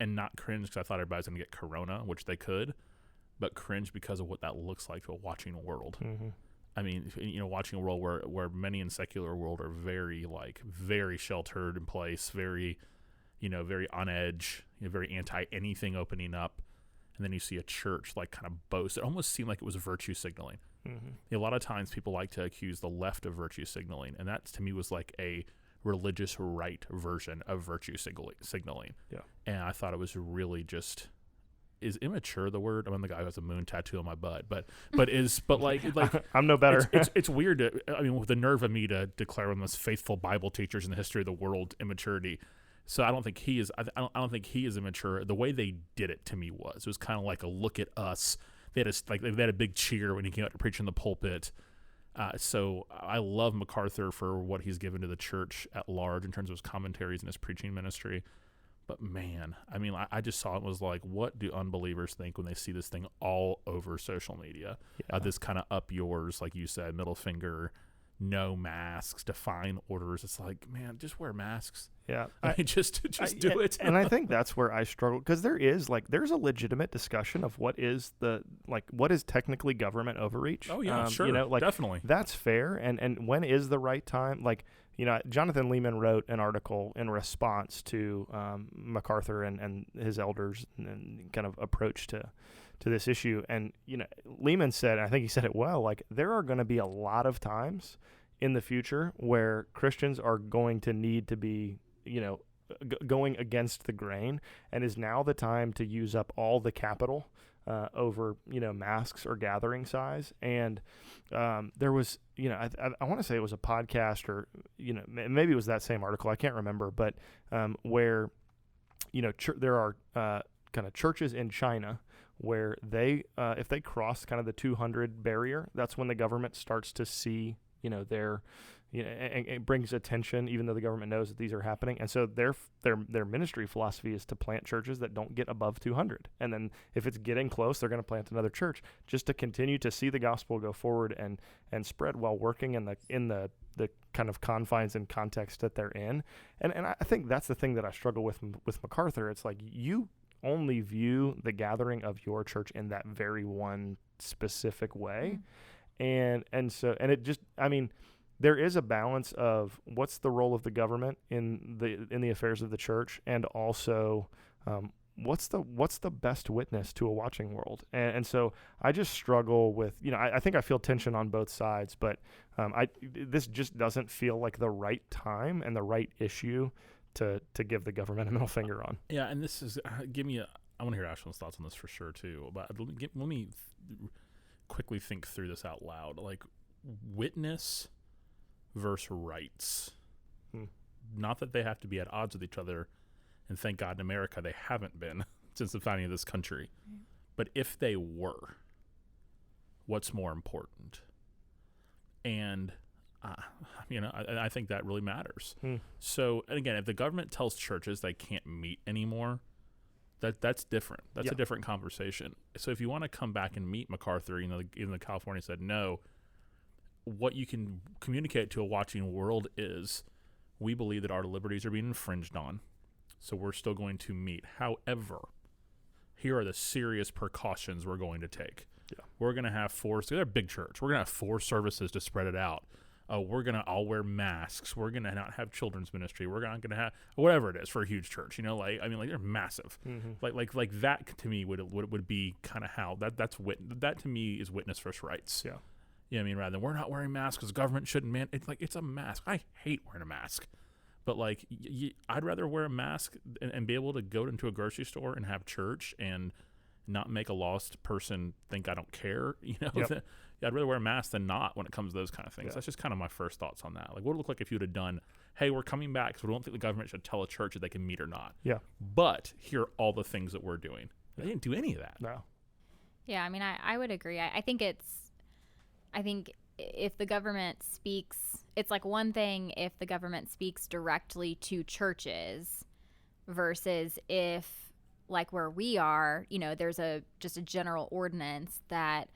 not cringe because I thought everybody was going to get corona, which they could, but cringe because of what that looks like to a watching world. Mm-hmm. I mean, watching a world where many in secular world are very sheltered in place, very on edge, very anti anything opening up. And then you see a church like kind of boast. It almost seemed like it was virtue signaling. Mm-hmm. A lot of times people like to accuse the left of virtue signaling. And that to me was like a religious right version of virtue signaling. Yeah. And I thought it was really just... Is immature the word? I mean, the guy who has a moon tattoo on my butt, but like I'm no better. It's weird with the nerve of me to declare one of the most faithful Bible teachers in the history of the world immaturity. So I don't think he is. I don't think he is immature. The way they did it to me was kind of like a look at us. They had a big cheer when he came out to preach in the pulpit. So I love MacArthur for what he's given to the church at large in terms of his commentaries and his preaching ministry. But man, I mean, I just saw it was like, what do unbelievers think when they see this thing all over social media? Yeah. This kind of up yours, like you said, middle finger, no masks, define orders. It's like, man, just wear masks. Yeah. I mean, just do it. And I think that's where I struggle, because there's a legitimate discussion of what is technically government overreach. Oh yeah, sure. Definitely. That's fair. And when is the right time? Like, Jonathan Leeman wrote an article in response to MacArthur and his elders and kind of approach to this issue. And, Leeman said, and I think he said it well, like, there are going to be a lot of times in the future where Christians are going to need to be, going against the grain, and is now the time to use up all the capital over, masks or gathering size. And there was, I want to say it was a podcast, or, maybe it was that same article, I can't remember, but where, there are kind of churches in China where they, if they cross kind of the 200 barrier, that's when the government starts to see, their, and it brings attention, even though the government knows that these are happening. And so their ministry philosophy is to plant churches that don't get above 200. And then if it's getting close, they're going to plant another church just to continue to see the gospel go forward and spread while working in the kind of confines and context that they're in. And I think that's the thing that I struggle with MacArthur. It's like you only view the gathering of your church in that very one specific way. And it just, I mean, there is a balance of what's the role of the government in the affairs of the church, and also what's the best witness to a watching world. And so I just struggle with, I think I feel tension on both sides, but this just doesn't feel like the right time and the right issue to give the government a middle finger on. Yeah, and this is I want to hear Ashlyn's thoughts on this for sure too. But let me quickly think through this out loud. Like, witness versus rights. Not that they have to be at odds with each other, and thank God in America they haven't been since the founding of this country. But if they were, what's more important? And I think that really matters. So, and again, if the government tells churches they can't meet anymore, that's different. That's a different conversation. So if you want to come back and meet MacArthur, even the California said no, what you can communicate to a watching world is, we believe that our liberties are being infringed on, so we're still going to meet. However, here are the serious precautions we're going to take. We're going to have they're a big church. We're going to have 4 services to spread it out. We're going to all wear masks. We're going to not have children's ministry. We're not going to have whatever it is for a huge church. They're massive. Like that to me would be kind of how that to me is witness versus rights. Rather than we're not wearing masks because the government shouldn't it's a mask. I hate wearing a mask, but I'd rather wear a mask and be able to go into a grocery store and have church and not make a lost person think I don't care. I'd rather wear a mask than not when it comes to those kind of things. That's just kind of my first thoughts on that. Like, what would it look like if you would have done, hey, we're coming back, so we don't think the government should tell a church that they can meet or not. But here are all the things that we're doing. They didn't do any of that. No. Yeah, I would agree. I think if the government speaks, it's like one thing if the government speaks directly to churches versus if, like where we are, there's just a general ordinance that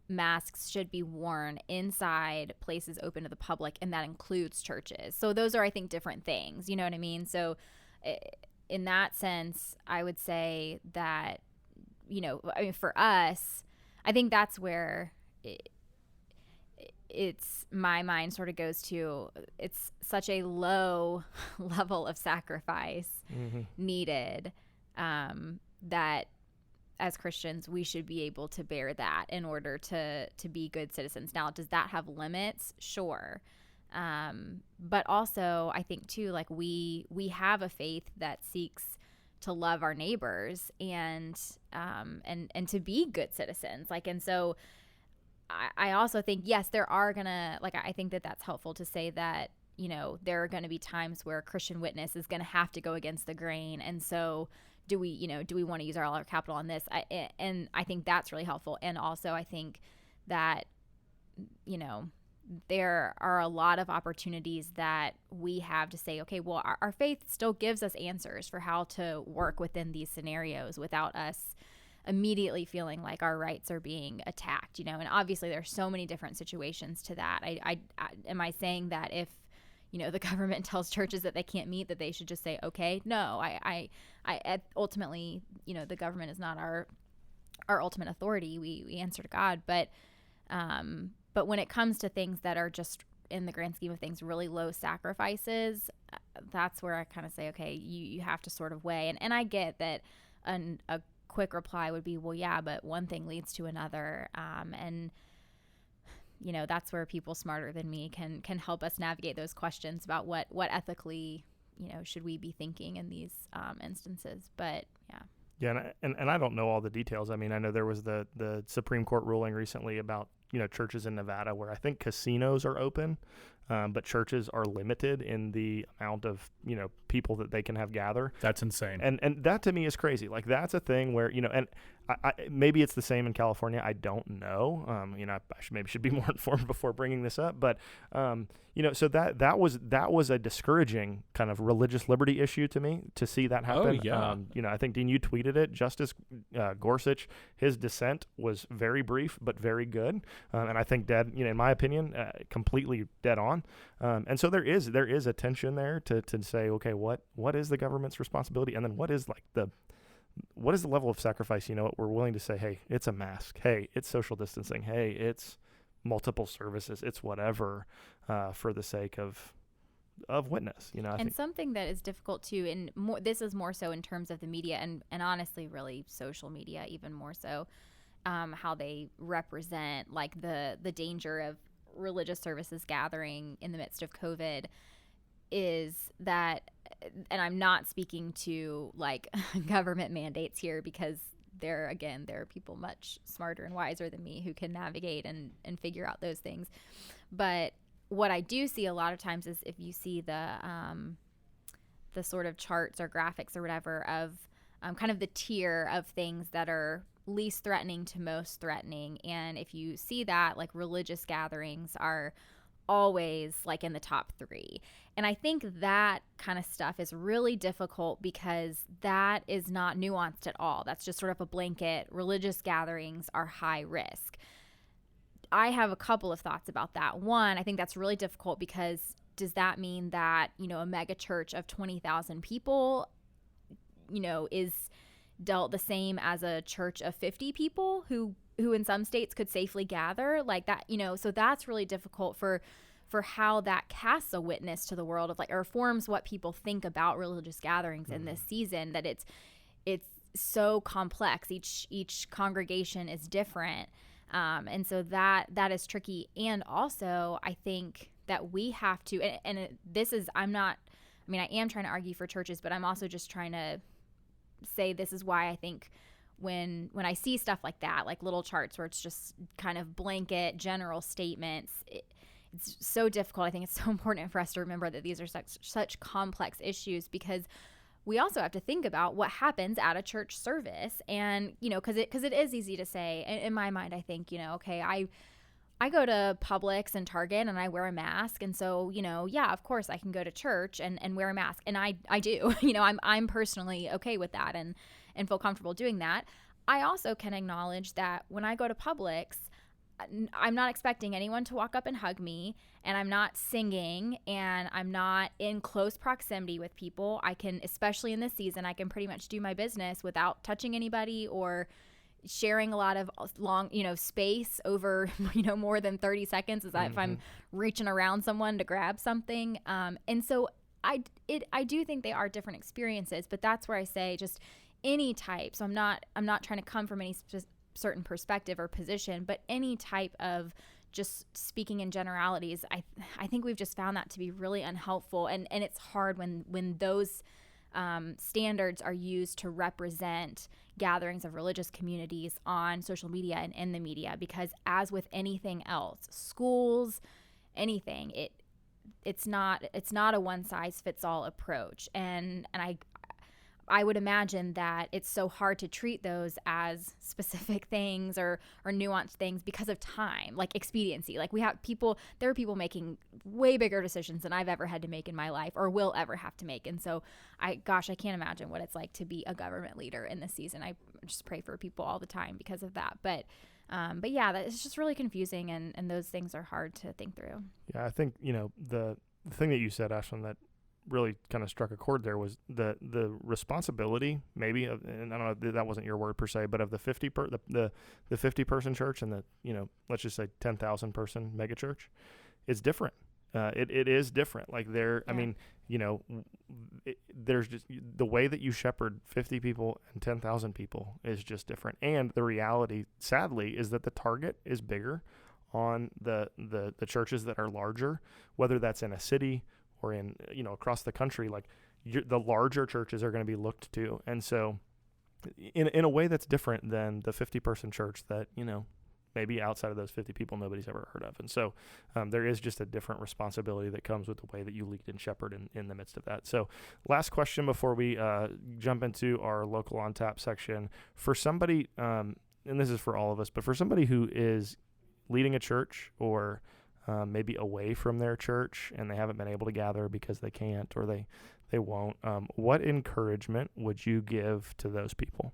masks should be worn inside places open to the public, and that includes churches. So those are, I think, different things. You know what I mean? So in that sense, I would say that, for us, I think that's where it's my mind sort of goes to, it's such a low level of sacrifice needed that as Christians, we should be able to bear that in order to be good citizens. Now, does that have limits? Sure. But also, I think too, like we have a faith that seeks to love our neighbors and to be good citizens. And so I also think, yes, there are gonna, I think that that's helpful to say that, there are going to be times where Christian witness is going to have to go against the grain. And so do we want to use all our capital on this? And I think that's really helpful. And also I think that, there are a lot of opportunities that we have to say, okay, well, our faith still gives us answers for how to work within these scenarios without us immediately feeling like our rights are being attacked, and obviously there's so many different situations to that. Am I saying that if, the government tells churches that they can't meet, that they should just say, okay? No, I ultimately, the government is not our ultimate authority. We answer to God, but when it comes to things that are just in the grand scheme of things, really low sacrifices, that's where I kind of say, okay, you have to sort of weigh. And I get that a quick reply would be, well, yeah, but one thing leads to another. And, that's where people smarter than me can help us navigate those questions about what ethically, should we be thinking in these instances. But yeah. Yeah, and I don't know all the details. I know there was the Supreme Court ruling recently about, churches in Nevada where I think casinos are open, but churches are limited in the amount of, people that they can have gather. That's insane. And that to me is crazy. Like, that's a thing where, and I maybe it's the same in California. I don't know. I should be more informed before bringing this up. But, so that was a discouraging kind of religious liberty issue to me, to see that happen. Oh, yeah. I think, Dean, you tweeted it. Justice Gorsuch, his dissent was very brief but very good, and I think in my opinion, completely dead on. And so there is a tension there to say, okay, what is the government's responsibility, and then what is the level of sacrifice? We're willing to say, hey, it's a mask. Hey, it's social distancing. Hey, it's multiple services. It's whatever, for the sake of witness. I think something that is difficult too, and this is more so in terms of the media and honestly, really social media, even more so, how they represent like the danger of religious services gathering in the midst of COVID, is that, and I'm not speaking to like government mandates here, because there are people much smarter and wiser than me who can navigate and figure out those things. But what I do see a lot of times is, if you see the sort of charts or graphics or whatever of kind of the tier of things that are least threatening to most threatening. And if you see that, like, religious gatherings are always like in the top 3. And I think that kind of stuff is really difficult, because that is not nuanced at all. That's just sort of a blanket. Religious gatherings are high risk. I have a couple of thoughts about that. One, I think that's really difficult, because does that mean that, a mega church of 20,000 people, is dealt the same as a church of 50 people who in some states could safely gather like that, so that's really difficult for how that casts a witness to the world of, like, or forms what people think about religious gatherings in this season, that it's so complex. Each congregation is different. And so that is tricky. And also, I think that we have to, and this is, I am trying to argue for churches, but I'm also just trying to say this is why I think when I see stuff like that, like little charts where it's just kind of blanket general statements, it's so difficult. I think it's so important for us to remember that these are such complex issues, because we also have to think about what happens at a church service. And, because it is easy to say, in my mind, I think, okay, I go to Publix and Target and I wear a mask. And so, yeah, of course I can go to church and wear a mask. And I do, I'm personally okay with that and feel comfortable doing that. I also can acknowledge that when I go to Publix, I'm not expecting anyone to walk up and hug me, and I'm not singing, and I'm not in close proximity with people. I can, especially in this season, I can pretty much do my business without touching anybody or sharing a lot of long, space over, more than 30 seconds if I'm reaching around someone to grab something. And so I do think they are different experiences, but that's where I say just any type. So I'm not trying to come from any certain perspective or position, but any type of just speaking in generalities, I think we've just found that to be really unhelpful. And it's hard when those standards are used to represent gatherings of religious communities on social media and in the media, because as with anything else, schools, anything, it's not a one size fits all approach. And I would imagine that it's so hard to treat those as specific things or nuanced things because of time, like expediency. Like there are people making way bigger decisions than I've ever had to make in my life or will ever have to make. And so I can't imagine what it's like to be a government leader in this season. I just pray for people all the time because of that. But yeah, it's just really confusing, and those things are hard to think through. Yeah, I think, the thing that you said, Ashlyn, that really kind of struck a chord there was the responsibility, maybe of, and I don't know, that wasn't your word per se, but of the 50 person church and the, let's just say 10,000 person mega church is different. It is different. Like there, yeah. I mean, there's just the way that you shepherd 50 people and 10,000 people is just different. And the reality, sadly, is that the target is bigger on the churches that are larger, whether that's in a city or in, across the country. Like the larger churches are going to be looked to. And so in a way that's different than the 50 person church that, maybe outside of those 50 people nobody's ever heard of. And so there is just a different responsibility that comes with the way that you lead and shepherd in the midst of that. So last question before we jump into our local on tap section. For somebody, and this is for all of us, but for somebody who is leading a church or maybe away from their church and they haven't been able to gather because they can't or they won't, what encouragement would you give to those people?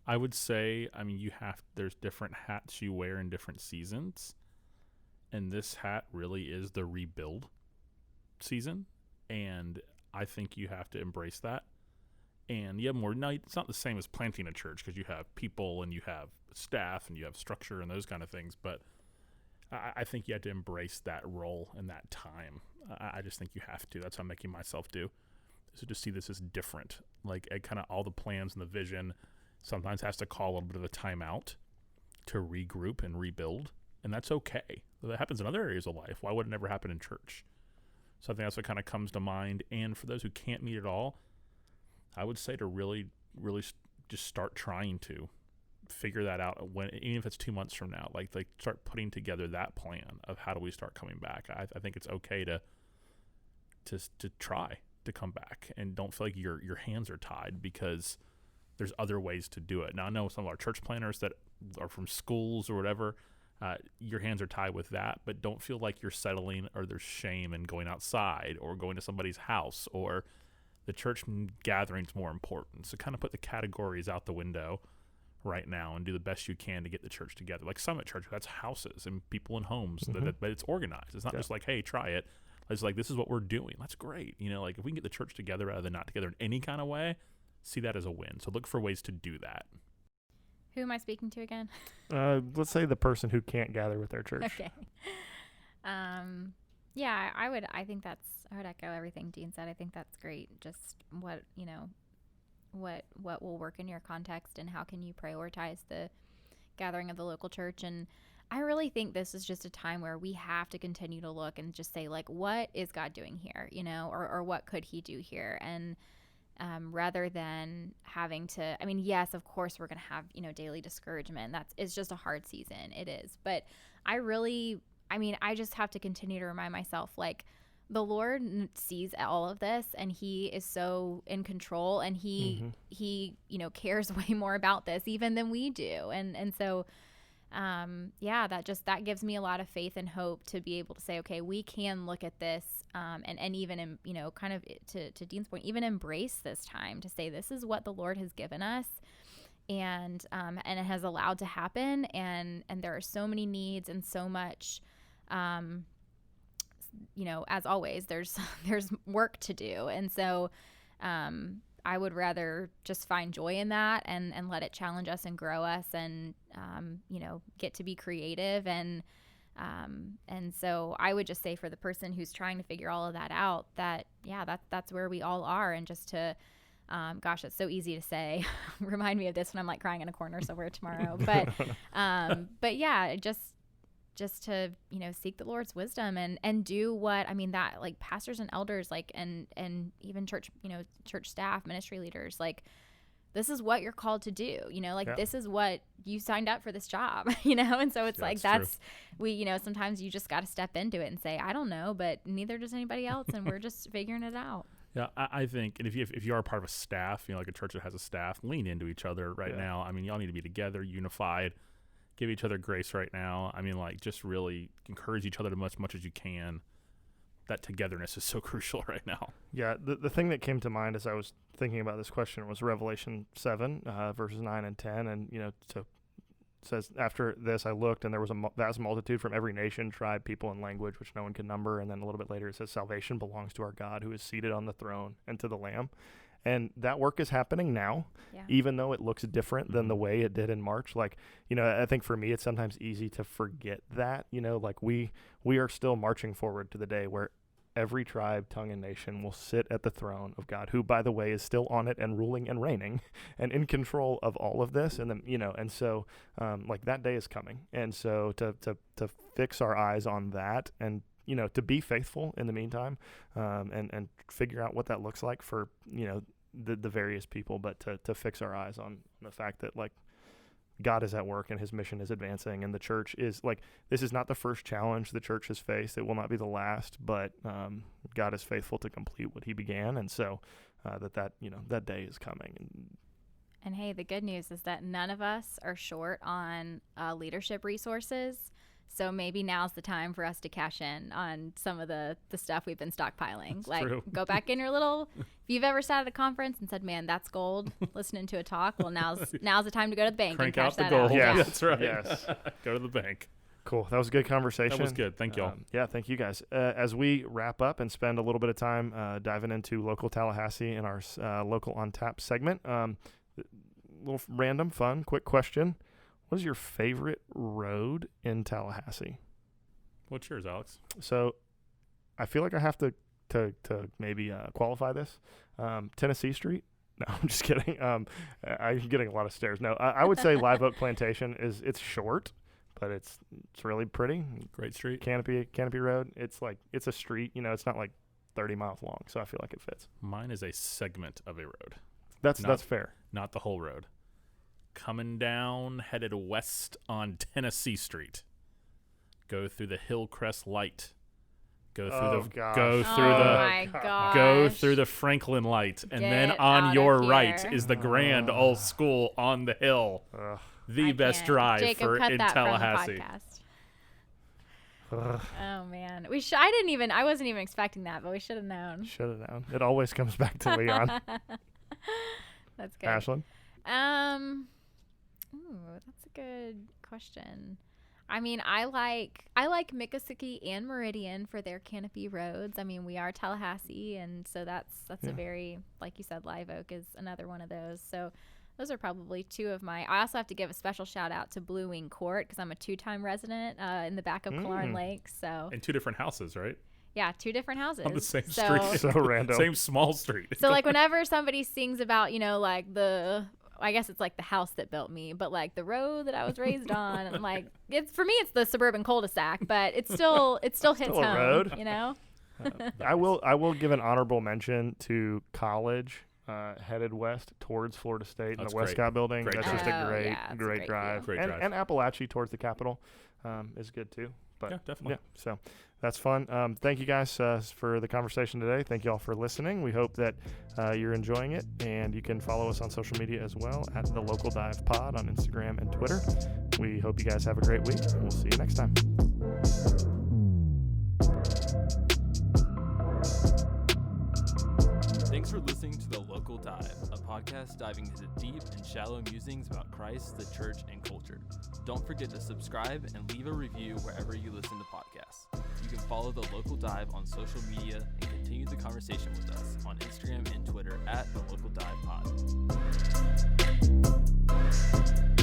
I would say, I mean, there's different hats you wear in different seasons, and this hat really is the rebuild season, and I think you have to embrace that. And you have more, now it's not the same as planting a church because you have people and you have staff and you have structure and those kind of things, but I think you have to embrace that role and that time. I just think you have to. That's what I'm making myself do. So to see this as different, like kind of all the plans and the vision sometimes has to call a little bit of a timeout to regroup and rebuild. And that's okay. That happens in other areas of life. Why would it never happen in church? So I think that's what kind of comes to mind. And for those who can't meet at all, I would say to really, really just start trying to figure that out even if it's 2 months from now, like start putting together that plan of how do we start coming back. I think it's okay to try to come back and don't feel like your hands are tied because there's other ways to do it. Now I know some of our church planners that are from schools or whatever, your hands are tied with that, but don't feel like you're settling or there's shame in going outside or going to somebody's house or the church gathering's more important. So kind of put the categories out the window right now and do the best you can to get the church together. Like Summit Church, that's houses and people in homes, but it's organized. It's not just like, hey, try it. It's like, this is what we're doing. That's great. Like if we can get the church together rather than not together in any kind of way, see that as a win. So look for ways to do that. Who am I speaking to again? Let's say the person who can't gather with their church. Okay. Yeah, I would echo everything Dean said. I think that's great. Just what will work in your context and how can you prioritize the gathering of the local church. And I really think this is just a time where we have to continue to look and just say, like, what is God doing here, or what could he do here? And rather than having to, I mean, yes, of course we're going to have, daily discouragement. It's just a hard season. It is. But I just have to continue to remind myself, like, the Lord sees all of this and he is so in control and he cares way more about this even than we do. And so, that gives me a lot of faith and hope to be able to say, okay, we can look at this, and even, kind of to Dean's point, even embrace this time to say, this is what the Lord has given us. And it has allowed to happen. And there are so many needs and so much, as always, there's work to do. And so, I would rather just find joy in that and let it challenge us and grow us and, get to be creative. And so I would just say for the person who's trying to figure all of that out, that's where we all are. And just to, gosh, it's so easy to say, remind me of this when I'm like crying in a corner somewhere tomorrow. But yeah, just to, seek the Lord's wisdom and do what, that like pastors and elders, like, and even church, church staff, ministry leaders, like, this is what you're called to do, this is what you signed up for this job, and so it's sometimes you just got to step into it and say, I don't know, but neither does anybody else. And we're just figuring it out. Yeah, I think, and if you are part of a staff, like a church that has a staff, lean into each other right now. Y'all need to be together, unified. Give each other grace right now. Just really encourage each other as much as you can. That togetherness is so crucial right now. Yeah, the thing that came to mind as I was thinking about this question was Revelation 7, verses 9 and 10. And, it says, after this I looked, and there was a vast multitude from every nation, tribe, people, and language, which no one can number. And then a little bit later it says, salvation belongs to our God who is seated on the throne and to the Lamb. And that work is happening now, even though it looks different than the way it did in March. Like, I think for me, it's sometimes easy to forget that, like we are still marching forward to the day where every tribe, tongue, and nation will sit at the throne of God, who, by the way, is still on it and ruling and reigning and in control of all of this. And then, and so that day is coming. And so to fix our eyes on that and, to be faithful in the meantime, and figure out what that looks like for, the various people, but to fix our eyes on the fact that like God is at work and his mission is advancing, and the church is like, this is not the first challenge the church has faced. It will not be the last, but God is faithful to complete what he began. And so that day is coming. And hey, the good news is that none of us are short on leadership resources. So maybe now's the time for us to cash in on some of the stuff we've been stockpiling. That's true. Go back in your little, if you've ever sat at a conference and said, man, that's gold, listening to a talk, well, now's the time to go to the bank Crank and out cash the that gold. out. Yeah. That's right. Yes. Go to the bank. Cool. That was a good conversation. That was good. Thank y'all. Yeah, thank you guys. As we wrap up and spend a little bit of time diving into local Tallahassee in our local on tap segment, little random, fun, quick question. What is your favorite road in Tallahassee? What's yours, Alex? So I feel like I have to maybe qualify this. Tennessee Street? No, I'm just kidding. I'm getting a lot of stares. No, I would say Live Oak Plantation it's short, but it's really pretty. Great street. Canopy Road. It's a street, it's not like 30 miles long, so I feel like it fits. Mine is a segment of a road. That's fair. Not the whole road. Coming down, headed west on Tennessee Street. Go through the Hillcrest Light. Go through the Franklin Light, and then on your right is the Grand Old School on the hill. The best drive Jacob, in Tallahassee. Oh man, I wasn't even expecting that, but we should have known. Should have known. It always comes back to Leon. That's good. Ashlyn? That's a good question. I mean, I like Miccosukee and Meridian for their canopy roads. I mean, we are Tallahassee, and so that's a very, like you said, Live Oak is another one of those. So those are probably two of my. I also have to give a special shout out to Blue Wing Court because I'm a 2-time resident in the back of Killearn Lake. So in 2 different houses, right? Yeah, 2 different houses on the same street. So random. Same small street. So like whenever somebody sings about, like I guess it's like the house that built me, but like the road that I was raised on, and like for me it's the suburban cul-de-sac, but it still hits home, road. I will give an honorable mention to College headed west towards Florida State and the Westcott building. That's just a great drive. And Appalachia towards the Capitol is good too. But yeah, definitely. Yeah, so that's fun. Thank you guys for the conversation today. Thank you all for listening. We hope that you're enjoying it, and you can follow us on social media as well at the Local Dive Pod on Instagram and Twitter. We hope you guys have a great week, and we'll see you next time. Thanks for listening to The Local Dive, a podcast diving into deep and shallow musings about Christ, the church, and culture. Don't forget to subscribe and leave a review wherever you listen to podcasts. You can follow The Local Dive on social media and continue the conversation with us on Instagram and Twitter at The Local Dive Pod.